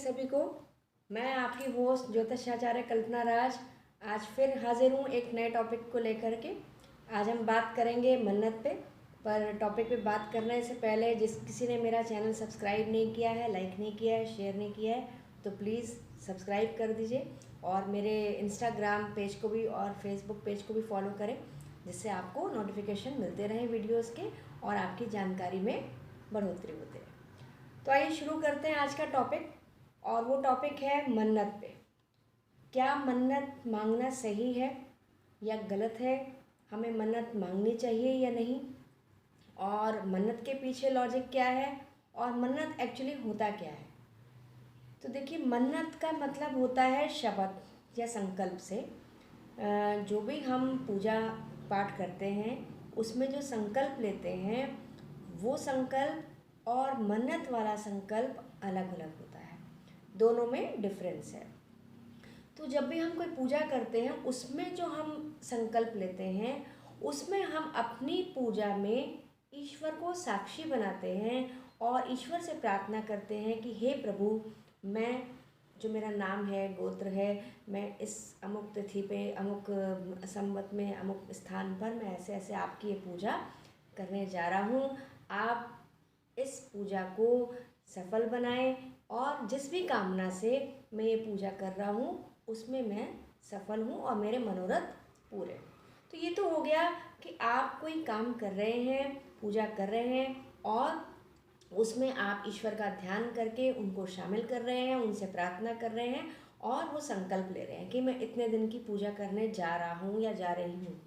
सभी को। मैं आपकी होस्ट ज्योतिषाचार्य कल्पना राज आज फिर हाजिर हूँ एक नए टॉपिक को लेकर के। आज हम बात करेंगे मन्नत पे। पर टॉपिक पे बात करने से पहले जिस किसी ने मेरा चैनल सब्सक्राइब नहीं किया है, लाइक नहीं किया है, शेयर नहीं किया है, तो प्लीज़ सब्सक्राइब कर दीजिए और मेरे इंस्टाग्राम पेज को भी और फेसबुक पेज को भी फॉलो करें, जिससे आपको नोटिफिकेशन मिलते रहें वीडियोज़ के और आपकी जानकारी में बढ़ोतरी होती रहे। तो आइए शुरू करते हैं आज का टॉपिक, और वो टॉपिक है मन्नत पे। क्या मन्नत मांगना सही है या गलत है? हमें मन्नत मांगनी चाहिए या नहीं? और मन्नत के पीछे लॉजिक क्या है? और मन्नत एक्चुअली होता क्या है? तो देखिए, मन्नत का मतलब होता है शपथ या संकल्प से। जो भी हम पूजा पाठ करते हैं उसमें जो संकल्प लेते हैं, वो संकल्प और मन्नत वाला संकल्प अलग अलग होता है, दोनों में डिफरेंस है। तो जब भी हम कोई पूजा करते हैं उसमें जो हम संकल्प लेते हैं, उसमें हम अपनी पूजा में ईश्वर को साक्षी बनाते हैं और ईश्वर से प्रार्थना करते हैं कि हे प्रभु, मैं जो मेरा नाम है, गोत्र है, मैं इस अमुक तिथि पे, अमुक संवत में, अमुक स्थान पर मैं ऐसे ऐसे आपकी ये पूजा करने जा रहा हूँ। आप इस पूजा को सफल बनाएं और जिस भी कामना से मैं ये पूजा कर रहा हूँ उसमें मैं सफल हूँ और मेरे मनोरथ पूरे। तो ये तो हो गया कि आप कोई काम कर रहे हैं, पूजा कर रहे हैं और उसमें आप ईश्वर का ध्यान करके उनको शामिल कर रहे हैं, उनसे प्रार्थना कर रहे हैं और वो संकल्प ले रहे हैं कि मैं इतने दिन की पूजा करने जा रहा हूँ या जा रही हूँ।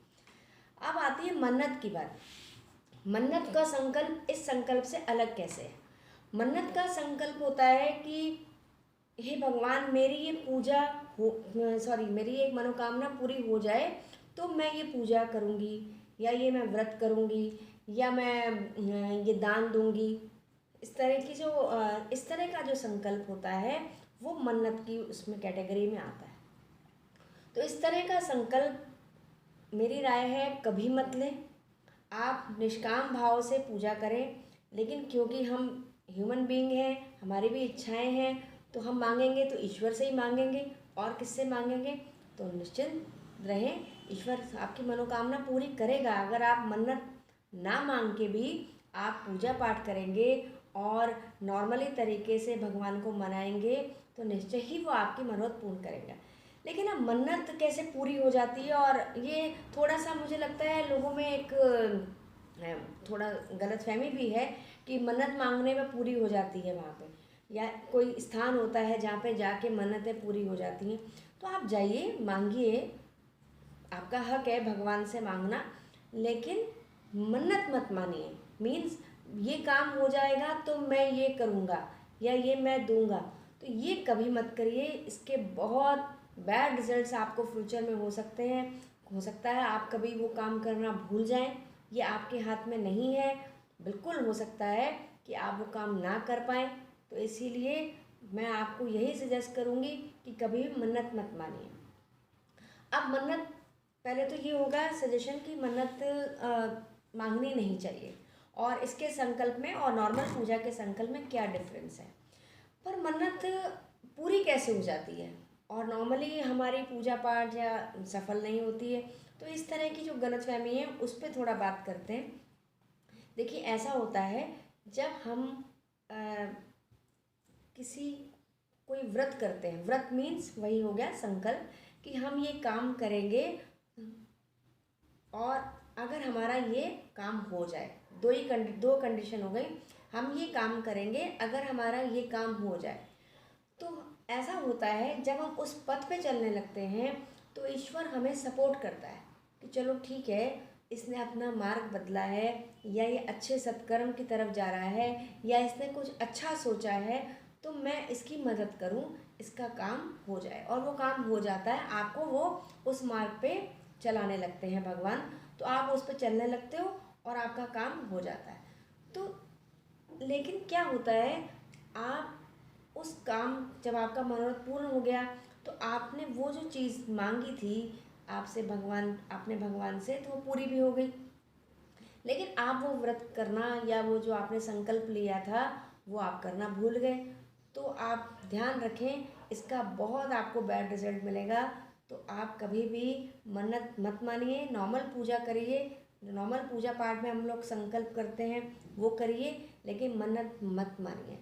अब आती है मन्नत की बात। मन्नत का संकल्प इस संकल्प से अलग कैसे है? मन्नत का संकल्प होता है कि हे भगवान, मेरी ये पूजा मेरी एक मनोकामना पूरी हो जाए तो मैं ये पूजा करूँगी, या ये मैं व्रत करूँगी, या मैं ये दान दूँगी। इस तरह का जो संकल्प होता है वो मन्नत की उसमें कैटेगरी में आता है। तो इस तरह का संकल्प मेरी राय है कभी मत लें। आप निष्काम भाव से पूजा करें, लेकिन क्योंकि हम ह्यूमन बीइंग हैं, हमारी भी इच्छाएं हैं, तो हम मांगेंगे तो ईश्वर से ही मांगेंगे। और किससे मांगेंगे? तो निश्चिंत रहें, ईश्वर आपकी मनोकामना पूरी करेगा। अगर आप मन्नत ना मांग के भी आप पूजा पाठ करेंगे और नॉर्मली तरीके से भगवान को मनाएंगे तो निश्चय ही वो आपकी मनोरथ पूर्ण करेगा। लेकिन अब मन्नत कैसे पूरी हो जाती है, और ये थोड़ा सा मुझे लगता है लोगों में एक थोड़ा गलतफहमी भी है कि मन्नत मांगने में पूरी हो जाती है वहाँ पे, या कोई स्थान होता है जहाँ पे जाके मन्नतें पूरी हो जाती हैं। तो आप जाइए, मांगिए, आपका हक है भगवान से मांगना, लेकिन मन्नत मत मानिए। मीन्स ये काम हो जाएगा तो मैं ये करूँगा या ये मैं दूंगा, तो ये कभी मत करिए। इसके बहुत बैड रिजल्ट्स आपको फ्यूचर में हो सकते हैं। हो सकता है आप कभी वो काम करना भूल जाएं, ये आपके हाथ में नहीं है। बिल्कुल हो सकता है कि आप वो काम ना कर पाएँ। तो इसीलिए मैं आपको यही सजेस्ट करूँगी कि कभी भी मन्नत मत मानिए। अब मन्नत, पहले तो ये होगा सजेशन कि मन्नत मांगनी नहीं चाहिए, और इसके संकल्प में और नॉर्मल पूजा के संकल्प में क्या डिफरेंस है। पर मन्नत पूरी कैसे हो जाती है और नॉर्मली हमारी पूजा पाठ या सफल नहीं होती है? तो इस तरह की जो गलतफहमी है उस पर थोड़ा बात करते हैं। देखिए, ऐसा होता है जब हम किसी कोई व्रत करते हैं। व्रत मीन्स वही हो गया संकल्प कि हम ये काम करेंगे और अगर हमारा ये काम हो जाए, दो कंडीशन हो गई। हम ये काम करेंगे अगर हमारा ये काम हो जाए। तो ऐसा होता है जब हम उस पथ पे चलने लगते हैं तो ईश्वर हमें सपोर्ट करता है कि चलो ठीक है, इसने अपना मार्ग बदला है, या ये अच्छे सत्कर्म की तरफ जा रहा है, या इसने कुछ अच्छा सोचा है, तो मैं इसकी मदद करूं, इसका काम हो जाए। और वो काम हो जाता है, आपको वो उस मार्ग पे चलाने लगते हैं भगवान, तो आप उस पर चलने लगते हो और आपका काम हो जाता है। तो लेकिन क्या होता है, आप उस काम, जब आपका मनोरथ पूर्ण हो गया तो आपने वो जो चीज़ मांगी थी आपसे भगवान, आपने भगवान से, तो वो पूरी भी हो गई। लेकिन आप वो व्रत करना या वो जो आपने संकल्प लिया था वो आप करना भूल गए। तो आप ध्यान रखें, इसका बहुत आपको बैड रिजल्ट मिलेगा। तो आप कभी भी मन्नत मत मानिए, नॉर्मल पूजा करिए। नॉर्मल पूजा पाठ में हम लोग संकल्प करते हैं वो करिए, लेकिन मन्नत मत मानिए।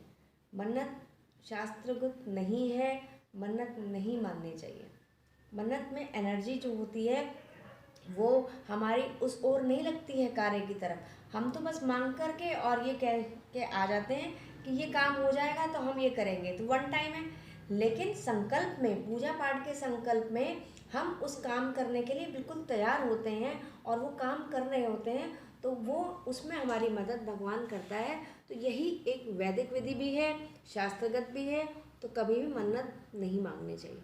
मन्नत शास्त्रगत नहीं है, मन्नत नहीं माननी चाहिए। मन्नत में एनर्जी जो होती है वो हमारी उस ओर नहीं लगती है कार्य की तरफ। हम तो बस मांग करके और ये कह के आ जाते हैं कि ये काम हो जाएगा तो हम ये करेंगे, तो वन टाइम है। लेकिन संकल्प में, पूजा पाठ के संकल्प में हम उस काम करने के लिए बिल्कुल तैयार होते हैं और वो काम कर रहे होते हैं, तो वो उसमें हमारी मदद भगवान करता है। तो यही एक वैदिक विधि भी है, शास्त्रगत भी है। तो कभी भी मन्नत नहीं मांगनी चाहिए।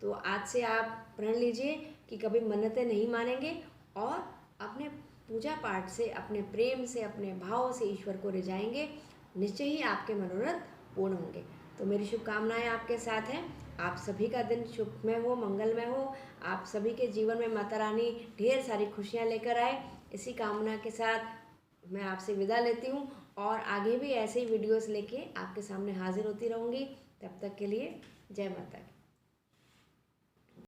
तो आज से आप प्रण लीजिए कि कभी मन्नतें नहीं मानेंगे और अपने पूजा पाठ से, अपने प्रेम से, अपने भाव से ईश्वर को रिझाएंगे। निश्चय ही आपके मनोरथ पूर्ण होंगे। तो मेरी शुभकामनाएं आपके साथ हैं। आप सभी का दिन शुभमय हो, मंगलमय हो। आप सभी के जीवन में माता रानी ढेर सारी खुशियां लेकर आए। इसी कामना के साथ मैं आपसे विदा लेती हूँ और आगे भी ऐसे ही वीडियोस लेके आपके सामने हाजिर होती रहूँगी। तब तक के लिए जय माता की।